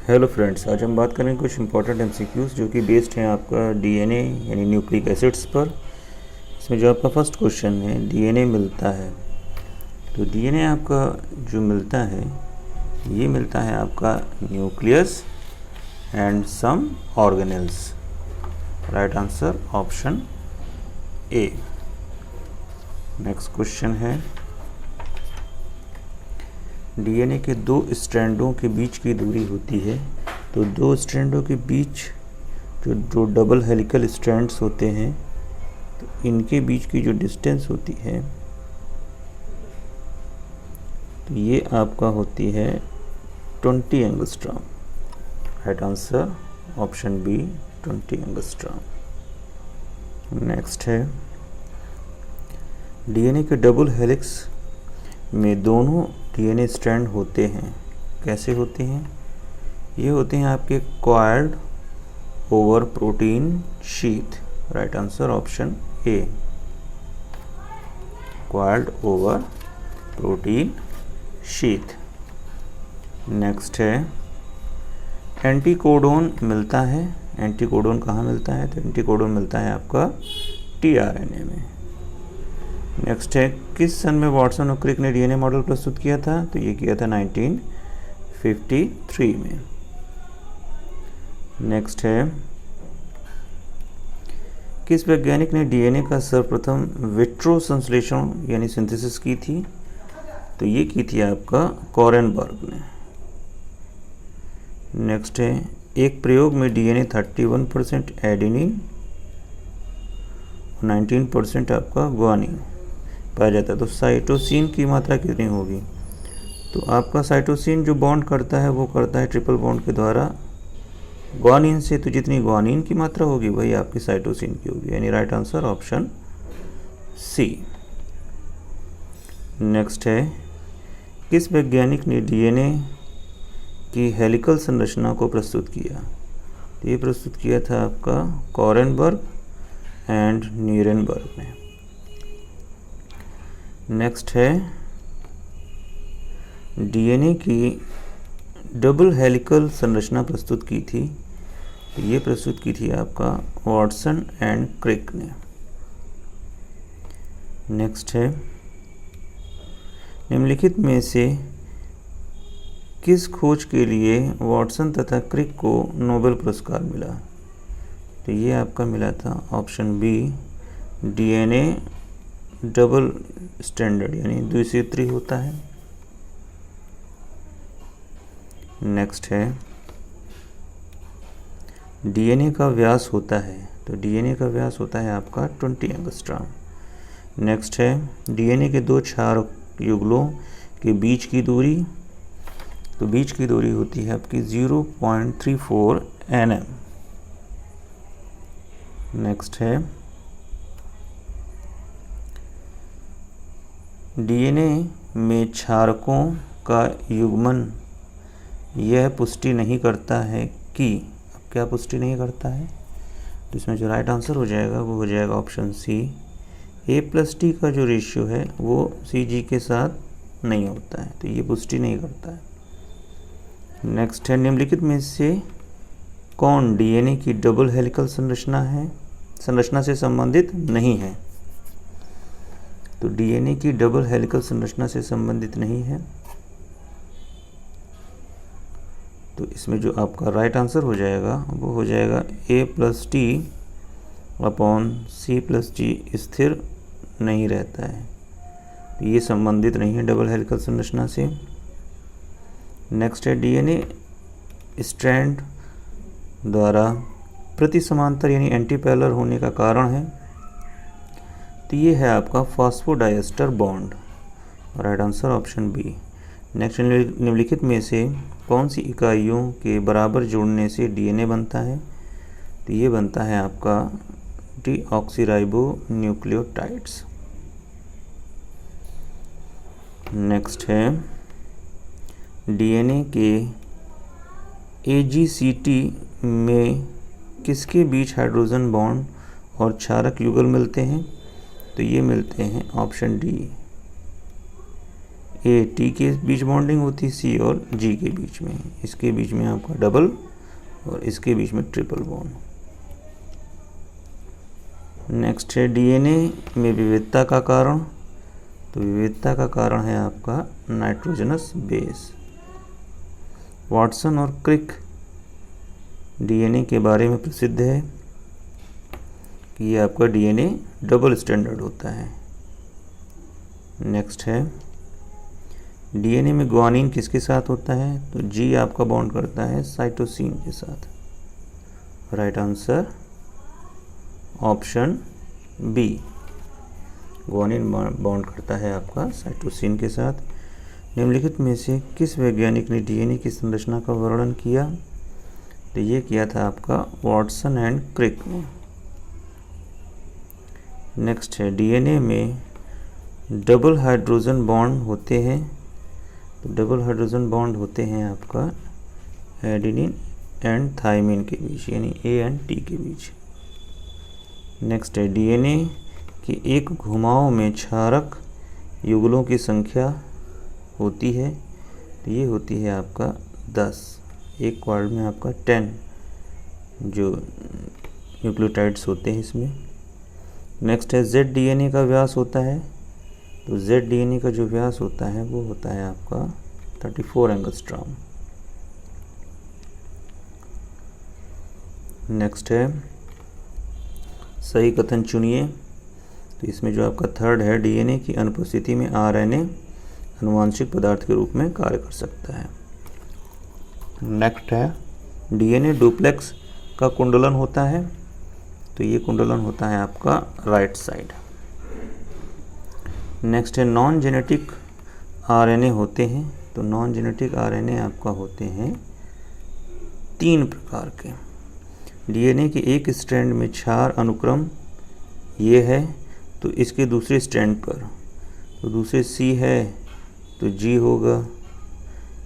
Hello friends, आज हम बात करेंगे कुछ इंपॉर्टेंट एमसीक्यूज़ जो कि बेस्ड हैं आपका डीएनए यानी न्यूक्लिक एसिड्स पर। इसमें जो आपका फर्स्ट क्वेश्चन है, डीएनए मिलता है। तो डीएनए आपका जो मिलता है, ये मिलता है आपका nucleus and some organelles. Right answer option A. Next question है, डीएनए के दो स्ट्रैंडों के बीच की दूरी होती है। तो दो स्ट्रैंडों के बीच जो डबल हेलिकल स्ट्रैंड्स होते हैं, तो इनके बीच की जो डिस्टेंस होती है, तो ये आपका होती है 20 angstrom. Right answer option B 20 angstrom. Next है, डीएनए के डबल हेलिक्स में दोनों डीएनए स्ट्रैंड होते हैं। कैसे होते हैं? ये होते हैं आपके coiled over protein sheath. Right answer option ए, coiled over protein sheath. Next है, एंटीकोडोन मिलता है। एंटीकोडोन कहाँ मिलता है? तो एंटीकोडोन मिलता है आपका टीआरएनए में। नेक्स्ट है, किस सन में वाटसन और क्रिक ने डीएनए मॉडल प्रस्तुत किया था? तो ये किया था 1953 में। नेक्स्ट है, किस वैज्ञानिक ने डीएनए का सर्वप्रथम विट्रो संश्लेषण यानी सिंथेसिस की थी? तो ये की थी आपका कोरेनबर्ग ने। नेक्स्ट है, एक प्रयोग में डीएनए 31% एडेनिन और 19% आपका ग्वानिन पाया जाता है। तो साइटोसिन की मात्रा कितनी होगी? तो आपका साइटोसिन जो बॉन्ड करता है वो करता है ट्रिपल बॉन्ड के द्वारा ग्वानिन से। तो जितनी ग्वानिन की मात्रा होगी वही आपकी साइटोसिन की होगी, यानी right answer option C. Next है, किस वैज्ञानिक ने डीएनए की हेलिकल संरचना को प्रस्तुत किया? तो ये प्रस्तुत किया था आपका कोरेनबर्ग एंड न्यूरेनबर्ग ने। नेक्स्ट है, डीएनए की डबल हेलिकल संरचना प्रस्तुत की थी। तो ये प्रस्तुत की थी आपका वाटसन एंड क्रिक ने। नेक्स्ट है, निम्नलिखित में से किस खोज के लिए वाटसन तथा क्रिक को नोबेल पुरस्कार मिला? तो ये आपका मिला था option B, DNA double standard यानी द्विसूत्री होता है। नेक्स्ट है, डीएनए का व्यास होता है। तो डीएनए का व्यास होता है आपका 20 एंगस्ट्रॉम। नेक्स्ट है, डीएनए के दो क्षारक युगलों के बीच की दूरी। तो बीच की दूरी होती है आपकी 0.34 nm। नेक्स्ट है, डीएनए में क्षारकों का युग्मन यह पुष्टि नहीं करता है कि, अब क्या पुष्टि नहीं करता है? तो इसमें जो राइट आंसर हो जाएगा वो हो जाएगा ऑप्शन सी, A+T का जो रेशियो है वो CG के साथ नहीं होता है, तो ये पुष्टि नहीं करता है। नेक्स्ट है, निम्नलिखित में से कौन डीएनए की डबल हेलिकल संरचना से संबंधित नहीं है? तो डीएनए की डबल हेलिकल संरचना से संबंधित नहीं है। तो इसमें जो आपका राइट आंसर हो जाएगा वो हो जाएगा A+T/C+G स्थिर नहीं रहता है, तो ये संबंधित नहीं है डबल हेलिकल संरचना से। नेक्स्ट है, डीएनए स्ट्रैंड द्वारा प्रति समांतर यानी एंटीपैरेलल होने का कारण है। तो ये है आपका phosphodiester bond. Right answer option B. Next, निम्नलिखित में से कौन सी इकाइयों के बराबर जोड़ने से डीएनए बनता है? तो ये बनता है आपका डीऑक्सीराइबो न्यूक्लियोटाइड्स। नेक्स्ट है, डीएनए के AGCT में किसके बीच हाइड्रोजन बॉन्ड और क्षारक युगल मिलते हैं? तो ये मिलते हैं ऑप्शन डी, ए टी के बीच बॉन्डिंग होती है, सी और जी के बीच में, इसके बीच में आपका डबल और इसके बीच में ट्रिपल बॉन्ड। नेक्स्ट है डीएनए में विविधता का कारण, तो विविधता का कारण है आपका नाइट्रोजनस बेस। वाटसन और क्रिक डीएनए के बारे में प्रसिद्ध है कि ये आपका डीएनए डबल स्टैंडर्ड होता है। नेक्स्ट है डीएनए में ग्वानिन किसके साथ होता है, तो जी आपका बॉन्ड करता है साइटोसिन के साथ। Right answer option B, guanine bond करता है आपका साइटोसिन के साथ। निम्नलिखित में से किस वैज्ञानिक ने डीएनए की संरचना का वर्णन किया, तो ये किया था आपका वाटसन एंड क्रिक ने। नेक्स्ट है डीएनए में डबल हाइड्रोजन बॉन्ड होते हैं, तो डबल हाइड्रोजन बॉन्ड होते हैं आपका एडेनिन एंड थाइमिन के बीच, यानी ए एंड टी के बीच। नेक्स्ट है डीएनए के एक घुमाव में क्षारक युगलों की संख्या होती है, तो ये होती है आपका 10, एक क्वाड में आपका 10 जो न्यूक्लियोटाइड्स होते हैं इसमें। नेक्स्ट है जेड डीएनए का व्यास होता है, तो जेड डीएनए का जो व्यास होता है वो होता है आपका 34 एंगस्ट्रॉम। नेक्स्ट है सही कथन चुनिए, तो इसमें जो आपका थर्ड है डीएनए की अनुपस्थिति में आरएनए आनुवांशिक पदार्थ के रूप में कार्य कर सकता है। नेक्स्ट है डीएनए डुप्लेक्स का कुंडलन होता है, तो ये कुंडलन होता है आपका राइट साइड। नेक्स्ट है नॉन जेनेटिक आरएनए होते हैं, तो नॉन जेनेटिक आरएनए आपका होते हैं 3 प्रकार के। डीएनए के एक स्ट्रैंड में क्षार अनुक्रम ये है, तो इसके दूसरे स्ट्रैंड पर, तो दूसरे सी है तो जी होगा,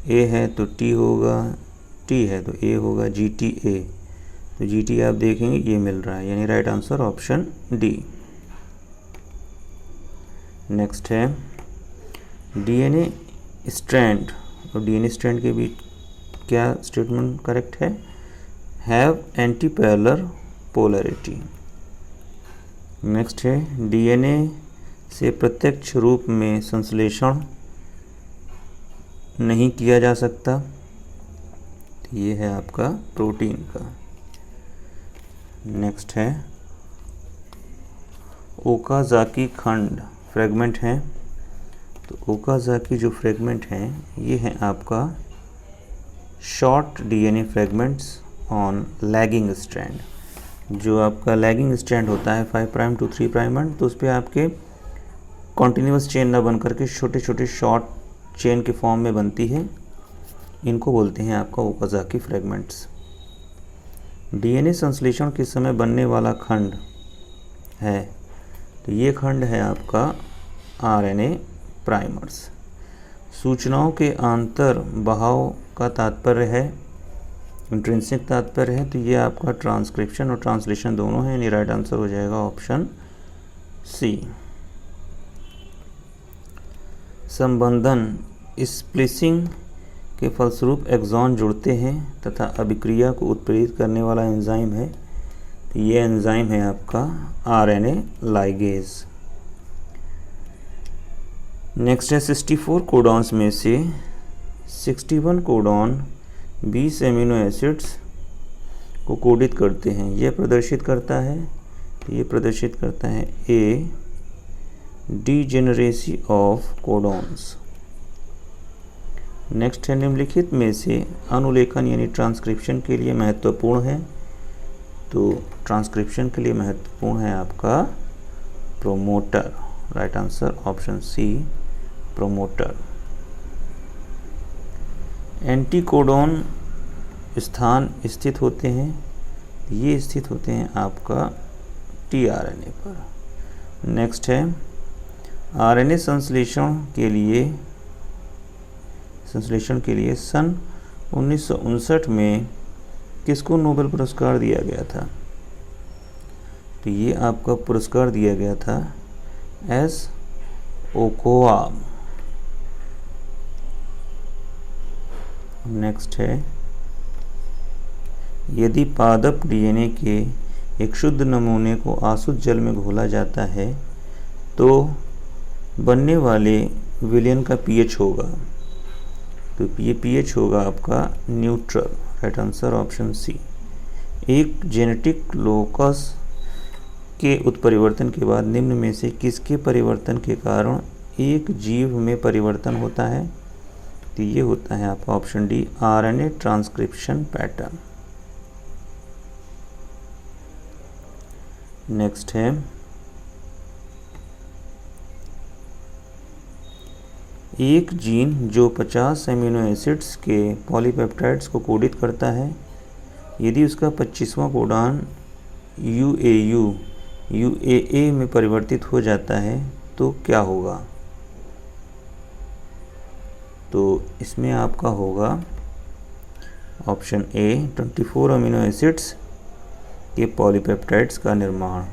ए है तो टी होगा, टी है तो ए होगा, जी टी ए, तो जी टी आप देखेंगे ये मिल रहा है, यानी right answer option D. Next है डीएनए स्ट्रैंड और डीएनए स्ट्रैंड के बीच क्या स्टेटमेंट करेक्ट है, have anti parallel polarity. Next है डीएनए से प्रत्यक्ष रूप में संश्लेषण नहीं किया जा सकता, तो ये है आपका प्रोटीन का। नेक्स्ट है ओकाजाकी खंड फ्रेगमेंट है, तो ओकाजाकी जो फ्रेगमेंट हैं ये है आपका short DNA fragments on lagging strand. जो आपका लैगिंग स्ट्रैंड होता है 5 प्राइम टू 3 प्राइम एंड, तो उस पर आपके कॉन्टिन्यूस चेन ना बन करके छोटे छोटे शॉर्ट चेन के फॉर्म में बनती है, इनको बोलते हैं आपका ओकाजाकी फ्रेगमेंट्स। डीएनए संश्लेषण के समय बनने वाला खंड है, तो ये खंड है आपका आरएनए प्राइमर्स। सूचनाओं के आंतर बहाव का तात्पर्य है, इंट्रिंसिक तात्पर्य है, तो ये आपका ट्रांसक्रिप्शन और ट्रांसलेशन दोनों है, यानी राइट आंसर हो जाएगा ऑप्शन सी। संबंधन स्प्लिसिंग के फलस्वरूप एक्सॉन जुड़ते हैं तथा अभिक्रिया को उत्प्रेरित करने वाला एंजाइम है, तो ये एंजाइम है आपका आरएनए लाइगेज। नेक्स्ट है 64 कोडॉन्स में से 61 कोडॉन 20 एमिनो एसिड्स को कोडित करते हैं, यह प्रदर्शित करता है, तो ये प्रदर्शित करता है ए डीजेनरेसी ऑफ कोडॉन्स। नेक्स्ट है निम्नलिखित में से अनुलेखन यानी ट्रांसक्रिप्शन के लिए महत्वपूर्ण है, तो ट्रांसक्रिप्शन के लिए महत्वपूर्ण है आपका promoter. Right answer option C promoter. Anticodon स्थान स्थित होते हैं, ये स्थित होते हैं आपका टीआरएनए पर। नेक्स्ट है आरएनए संश्लेषण के लिए सन 1959 में किसको नोबेल पुरस्कार दिया गया था, तो ये आपका पुरस्कार दिया गया था एस ओकोआ नेक्स्ट है, यदि पादप डीएनए के एक शुद्ध नमूने को आसुत जल में घोला जाता है तो बनने वाले विलयन का पीएच होगा, तो ये पीएच होगा आपका neutral. Right answer option C. एक जेनेटिक लोकस के उत्परिवर्तन के बाद निम्न में से किसके परिवर्तन के कारण एक जीव में परिवर्तन होता है, तो ये होता है आपका option D, RNA transcription pattern. Next है, एक जीन जो 50 अमीनो एसिड्स के पॉलीपेप्टाइड्स को कोडित करता है, यदि उसका 25वां कोडान UAA में परिवर्तित हो जाता है तो क्या होगा, तो इसमें आपका होगा ऑप्शन ए, 24 अमीनो एसिड्स के पॉलीपेप्टाइड्स का निर्माण।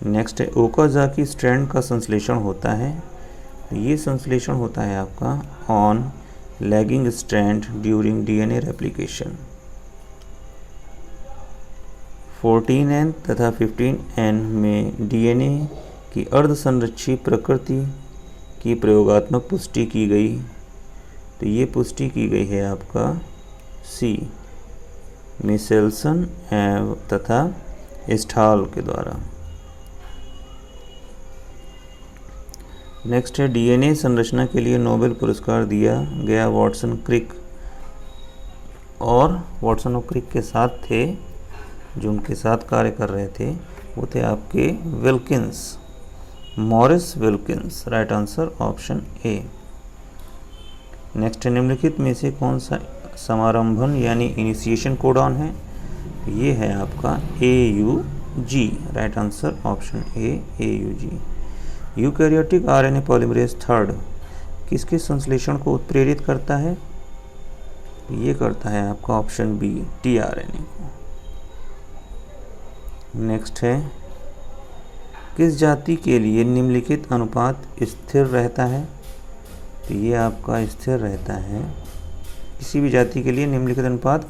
नेक्स्ट है, ओकाज़की स्ट्रैंड का संश्लेषण होता है, ये संश्लेषण होता है आपका on lagging strand during DNA replication. 14N तथा 15N में डीएनए की अर्धसंरक्षी प्रकृति की प्रयोगात्मक पुष्टि की गई, तो ये पुष्टि की गई है आपका सी, मिशेल्सन तथा स्टाल के द्वारा। नेक्स्ट है, डीएनए संरचना के लिए नोबेल पुरस्कार दिया गया वाटसन क्रिक, और वाटसन और क्रिक के साथ थे, जो उनके साथ कार्य कर रहे थे वो थे आपके Wilkins, Morris Wilkins. Right answer option A. Next है, निम्नलिखित में से कौन सा समारंभन यानी इनिशिएशन कोडॉन है, ये है आपका AUG। राइट आंसर ऑप्शन ए, AUG। Eukaryotic RNA polymerase third किसके संश्लेषण को उत्प्रेरित करता है, ये करता है आपका ऑप्शन बी, tRNA को। नेक्स्ट है, किस जाति के लिए निम्नलिखित अनुपात स्थिर रहता है, तो ये आपका स्थिर रहता है किसी भी जाति के लिए निम्नलिखित अनुपात,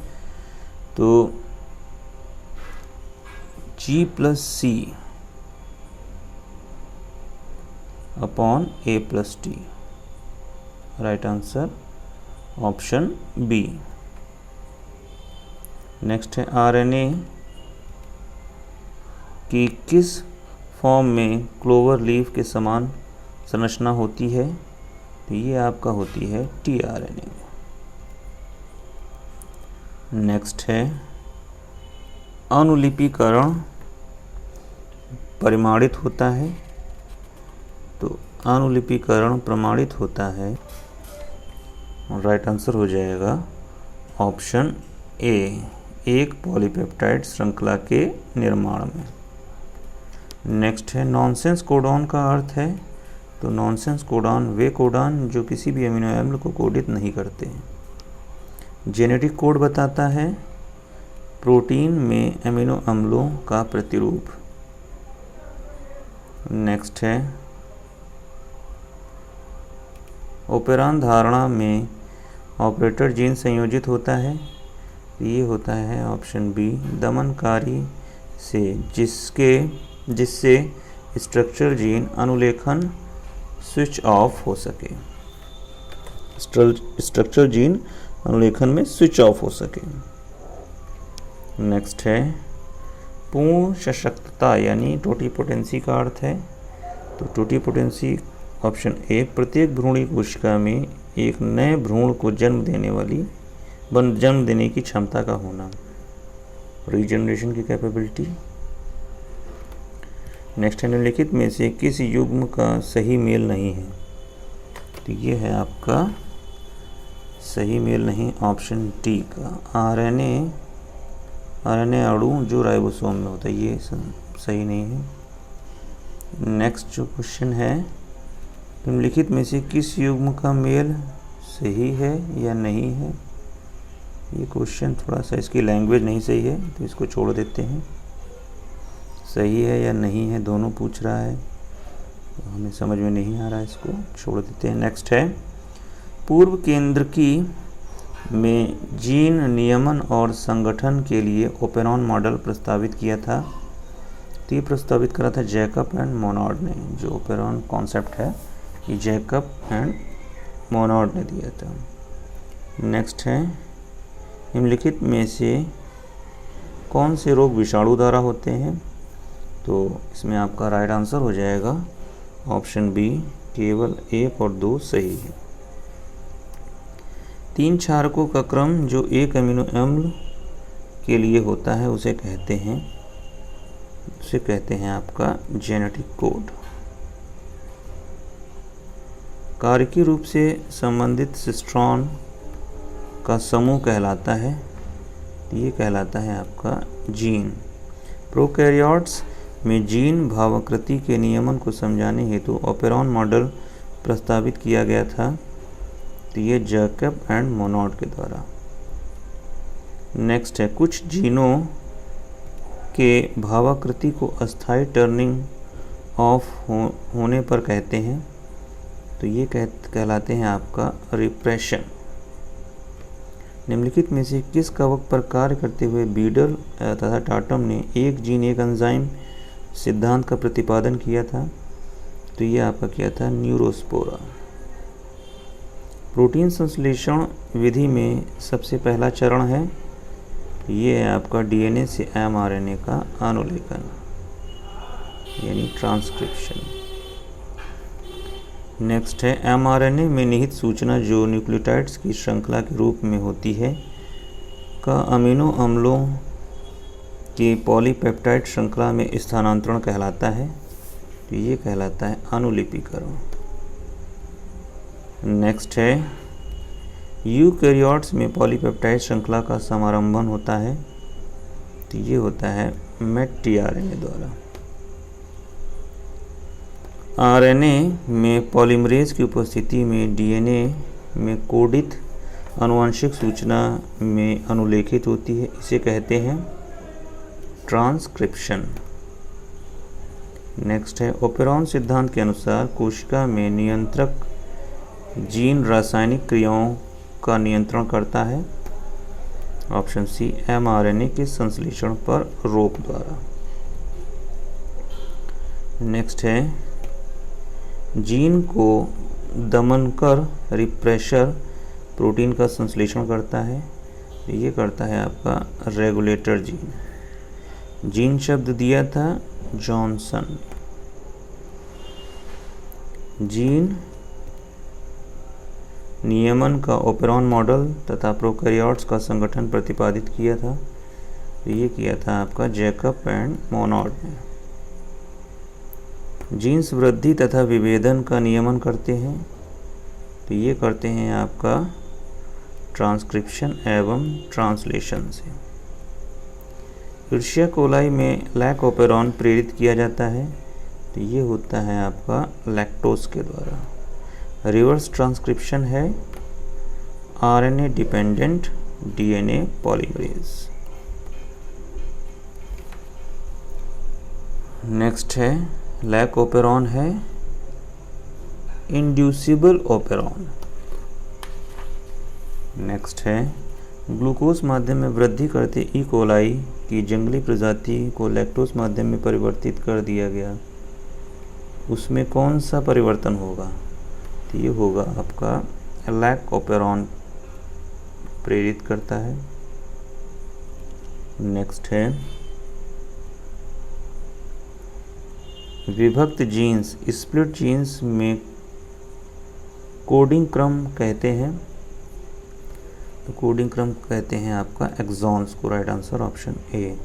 तो G+C upon A+T। Right answer option B. Next है, आरएनए की किस फॉर्म में क्लोवर लीफ के समान संरचना होती है, तो ये आपका होती है tRNA। नेक्स्ट है, अनुलिपीकरण परिमाणित होता है, तो अनुलिपीकरण प्रमाणित होता है, राइट आंसर हो जाएगा ऑप्शन ए, एक पॉलीपेप्टाइड श्रृंखला के निर्माण में। नेक्स्ट है, नॉनसेंस कोडॉन का अर्थ है, तो नॉनसेंस कोडॉन वे कोडॉन जो किसी भी अमीनो एसिड को कोडित नहीं करते हैं। जेनेटिक कोड बताता है प्रोटीन में अमीनो अम्लों का प्रतिरूप। नेक्स्ट है, ओपेरॉन धारणा में ऑपरेटर जीन संयोजित होता है, ये होता है ऑप्शन बी, दमनकारी से जिससे स्ट्रक्चर जीन अनुलेखन स्विच ऑफ हो सके, स्ट्रक्चर जीन अनुलेखन में स्विच ऑफ हो सके। नेक्स्ट है, पूर्ण सशक्तता यानी टोटीपोटेंसी का अर्थ है, तो टोटीपोटेंसी ऑप्शन ए, प्रत्येक भ्रूणी कोशिका में एक नए भ्रूण को जन्म देने की क्षमता का होना, रीजनरेशन की कैपेबिलिटी। नेक्स्ट है, निम्नलिखित में से किस युग्म का सही मेल नहीं है, तो ये है आपका सही मेल नहीं ऑप्शन डी का, आरएनए अणु जो राइबोसोम में होता है, ये सही नहीं है। नेक्स्ट जो क्वेश्चन है, निम्नलिखित में से किस युग्म का मेल सही है या नहीं है, ये क्वेश्चन थोड़ा सा इसकी लैंग्वेज नहीं सही है, तो इसको छोड़ देते हैं। सही है या नहीं है दोनों पूछ रहा है, हमें समझ में नहीं आ रहा है, इसको छोड़ देते हैं। नेक्स्ट है पूर्व केंद्रकी में जीन नियमन और संगठन के लिए ओपेरॉन मॉडल प्रस्तावित किया था। तो ये प्रस्तावित करा था जैकब एंड मोनार्ड ने। जो ओपेरॉन कॉन्सेप्ट है ये जैकब एंड मोनार्ड ने दिया था। नेक्स्ट है निम्नलिखित में से कौन से रोग विषाणु द्वारा होते हैं। तो इसमें आपका राइट आंसर हो जाएगा ऑप्शन बी, केवल 1 और 2 सही है। 3 क्षारकों का क्रम जो एक अमीनो अम्ल के लिए होता है उसे कहते हैं आपका जेनेटिक कोड। कार्यकीय रूप से संबंधित सिस्ट्रॉन का समूह कहलाता है, ये कहलाता है आपका जीन। प्रोकैरियोट्स में जीन भावाकृति के नियमन को समझाने हेतु ओपेरॉन मॉडल प्रस्तावित किया गया था। तो ये जैकब एंड मोनार्ड के द्वारा। नेक्स्ट है कुछ जीनों के भावाकृति को अस्थायी टर्निंग ऑफ होने पर कहते हैं। तो ये कहलाते हैं आपका रिप्रेशन। निम्नलिखित में से किस कवक पर कार्य करते हुए बीडल तथा टाटम ने एक जीन एक एंजाइम सिद्धांत का प्रतिपादन किया था। तो ये आपका क्या था, न्यूरोस्पोरा। प्रोटीन संश्लेषण विधि में सबसे पहला चरण है, ये है आपका डीएनए से एमआरएनए का अनुलेखन यानी ट्रांसक्रिप्शन। नेक्स्ट है एमआरएनए में निहित सूचना जो न्यूक्लियोटाइड्स की श्रृंखला के रूप में होती है का अमीनो अम्लों के पॉलीपेप्टाइड श्रृंखला में स्थानांतरण कहलाता है। तो ये कहलाता है अनुलिपीकरण। नेक्स्ट है यूकैरियोट्स में पॉलीपेप्टाइड श्रृंखला का समारंभन होता है। तो ये होता है टीआरएनए द्वारा। आरएनए में पॉलीमरेज की उपस्थिति में डीएनए में कोडित आनुवंशिक सूचना में अनुलेखित होती है, इसे कहते हैं ट्रांसक्रिप्शन। नेक्स्ट है ओपेरॉन सिद्धांत के अनुसार कोशिका में नियंत्रक जीन रासायनिक क्रियाओं का नियंत्रण करता है। ऑप्शन सी, एमआरएनए के संश्लेषण पर रोक द्वारा। नेक्स्ट है जीन को दमन कर रिप्रेशर प्रोटीन का संश्लेषण करता है। ये करता है आपका रेगुलेटर जीन। जीन शब्द दिया था जॉनसन। जीन नियमन का ओपेरॉन मॉडल तथा प्रोकैरियोट्स का संगठन प्रतिपादित किया था। ये किया था आपका जैकब एंड मोनार्ड ने। जीन्स वृद्धि तथा विभेदन का नियमन करते हैं। तो ये करते हैं आपका ट्रांसक्रिप्शन एवं ट्रांसलेशन से। ईर्ष्या कोलाई में लैक ओपेरॉन प्रेरित किया जाता है। तो ये होता है आपका लैक्टोज के द्वारा। रिवर्स ट्रांसक्रिप्शन है RNA dependent DNA polymerase. Next है लैक ओपेरॉन है इंड्यूसिबल ओपेरॉन। नेक्स्ट है ग्लूकोज माध्यम में वृद्धि करते ई कोलाई की जंगली प्रजाति को लैक्टोज माध्यम में परिवर्तित कर दिया गया, उसमें कौन सा परिवर्तन होगा। तो ये होगा आपका लैक ओपेरॉन प्रेरित करता है। नेक्स्ट है विभक्त जीन्स स्प्लिट जीन्स में कोडिंग क्रम कहते हैं। तो कोडिंग क्रम कहते हैं आपका एक्सॉन्स को। Right answer option A.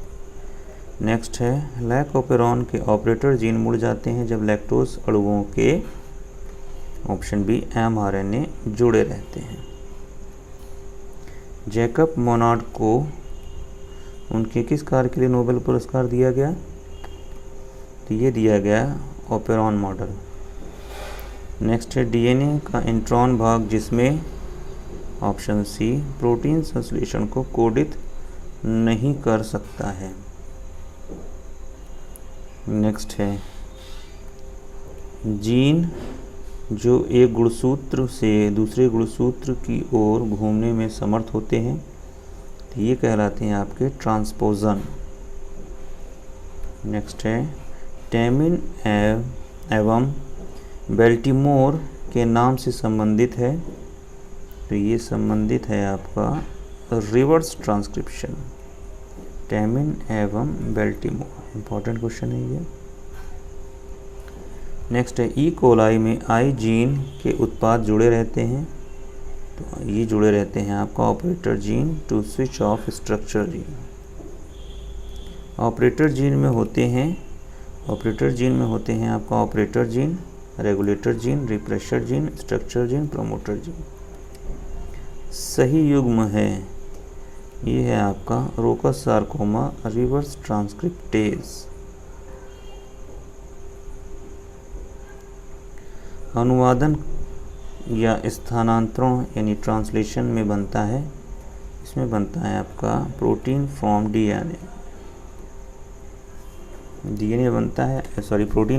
Next है लैक ओपेरॉन के ऑपरेटर जीन मुड़ जाते हैं जब लैक्टोज अणुओं के ऑप्शन बी एमआरएनए जुड़े रहते हैं। जैकब मोनार्ड को उनके किस कार्य के लिए नोबेल पुरस्कार दिया गया। तो ये दिया गया ओपेरॉन मॉडल। नेक्स्ट है डीएनए का इंट्रॉन भाग जिसमें ऑप्शन सी प्रोटीन संश्लेषण को कोडित नहीं कर सकता है। नेक्स्ट है जीन जो एक गुणसूत्र से दूसरे गुणसूत्र की ओर घूमने में समर्थ होते हैं, तो ये कहलाते हैं आपके ट्रांसपोजन। नेक्स्ट है टैमिन एवं बेल्टीमोर के नाम से संबंधित है, तो ये संबंधित है आपका रिवर्स ट्रांसक्रिप्शन। टैमिन एवं बेल्टीमोर, इंपॉर्टेंट क्वेश्चन है ये। नेक्स्ट है ई कोलाई में आई जीन के उत्पाद जुड़े रहते हैं, तो ये जुड़े रहते हैं आपका operator gene to switch off structure gene. Operator gene में होते हैं आपका operator gene, regulator gene, repressor gene, structure gene, promoter gene. सही युग्म है ये है आपका रोकस सार्कोमा रिवर्स ट्रांसक्रिप्टेज। अनुवादन या स्थानांतरण यानी ट्रांसलेशन में बनता है, इसमें बनता है आपका प्रोटीन फ्रॉम डीएनए। प्रोटीन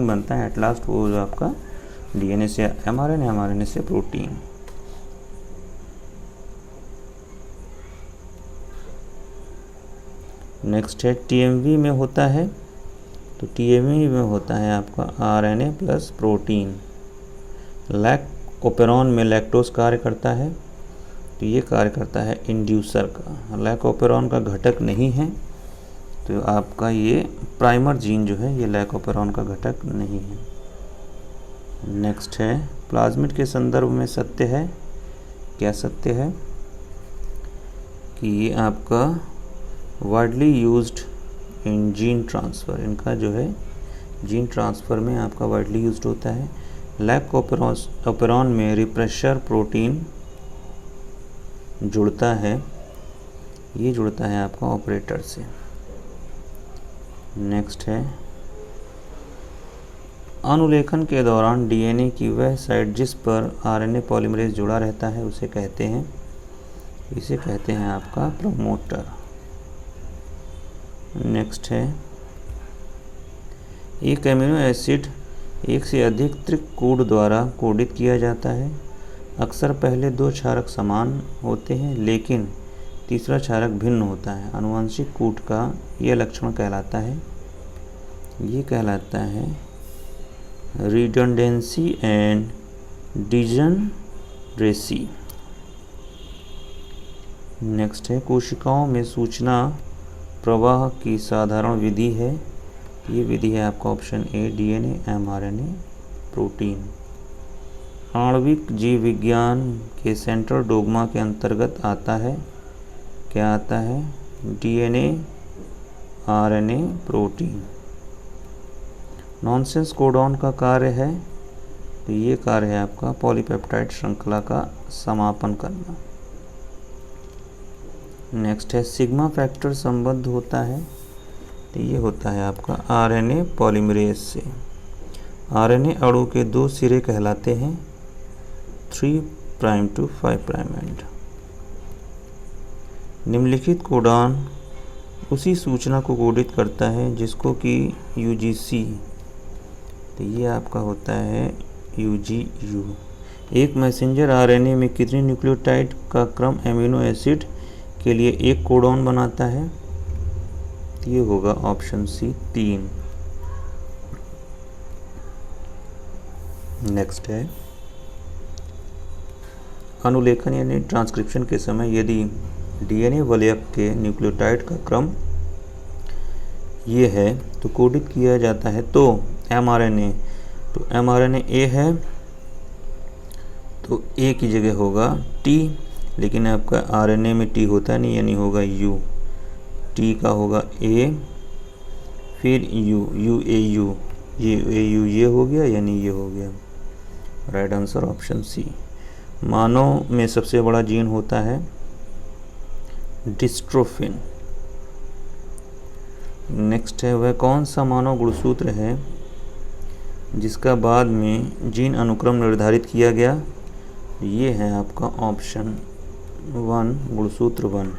बनता है एट लास्ट, वो जो आपका डीएनए से एमआरएनए, एमआरएनए से प्रोटीन। नेक्स्ट है टीएमवी में होता है, तो टीएमवी में होता है आपका RNA plus protein. Lac operon में लैक्टोज कार्य करता है, तो ये कार्य करता है इंड्यूसर का। लैक ओपेरॉन का घटक नहीं है, तो आपका ये प्राइमर जीन जो है ये लैक ओपेरॉन का घटक नहीं है। नेक्स्ट है प्लाज्मिड के संदर्भ में सत्य है। क्या सत्य है कि ये आपका widely used in gene transfer, इनका जो है जीन ट्रांसफ़र में आपका वाइडली यूज्ड होता है। लैक ओपेरॉन में रिप्रेशर प्रोटीन जुड़ता है, ये जुड़ता है आपका ऑपरेटर से। नेक्स्ट है अनुलेखन के दौरान डीएनए की वह साइट जिस पर आरएनए पॉलीमरेज जुड़ा रहता है इसे कहते हैं आपका प्रोमोटर। नेक्स्ट है एक एमिनो एसिड एक से अधिक त्रिकोड द्वारा कोडित किया जाता है। अक्सर पहले दो क्षारक समान होते हैं लेकिन तीसरा क्षारक भिन्न होता है। आनुवंशिक कूट का यह लक्षण कहलाता है, ये कहलाता है रिडंडेंसी एंड डिजनरेसी। नेक्स्ट है कोशिकाओं में सूचना प्रवाह की साधारण विधि है, ये विधि है आपका option A DNA, mRNA, protein. आणविक जीव विज्ञान के सेंट्रल डोग्मा के अंतर्गत आता है, क्या आता है? DNA, RNA, protein. Nonsense codon का कार्य है, तो ये कार्य है आपका पॉलीपेप्टाइड श्रृंखला का समापन करना। नेक्स्ट है सिग्मा फैक्टर संबद्ध होता है, तो ये होता है आपका आरएनए पॉलीमरेज से। आरएनए अणु के दो सिरे कहलाते हैं 3' to 5' एंड। निम्नलिखित कोडॉन उसी सूचना को कोडित करता है जिसको कि यूजीसी, तो ये आपका होता है यूजीयू। एक मैसेंजर आरएनए में कितने न्यूक्लियोटाइड का क्रम एमिनो एसिड के लिए एक कोडॉन बनाता है? ये होगा ऑप्शन सी 3। नेक्स्ट है अनुलेखन यानी ट्रांसक्रिप्शन के समय यदि डीएनए वलयक के न्यूक्लियोटाइड का क्रम ये है तो कोडित किया जाता है तो एमआरएनए, तो एमआरएनए ए है तो ए की जगह होगा टी, लेकिन आपका आरएनए में टी होता नहीं यानी होगा यू। टी का होगा ए फिर यू, यू ए यू, ये हो गया यानी ये हो गया। Right answer option C. मानव में सबसे बड़ा जीन होता है डिस्ट्रोफिन। नेक्स्ट है वह कौन सा मानव गुणसूत्र है जिसका बाद में जीन अनुक्रम निर्धारित किया गया? ये है आपका ऑप्शन 1 गुणसूत्र 1।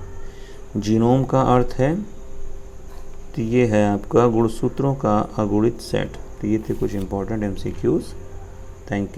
जीनोम का अर्थ है, तो ये है आपका गुणसूत्रों का अगुणित सेट। तो ये थे कुछ इंपॉर्टेंट एमसीक्यूज। Thank you.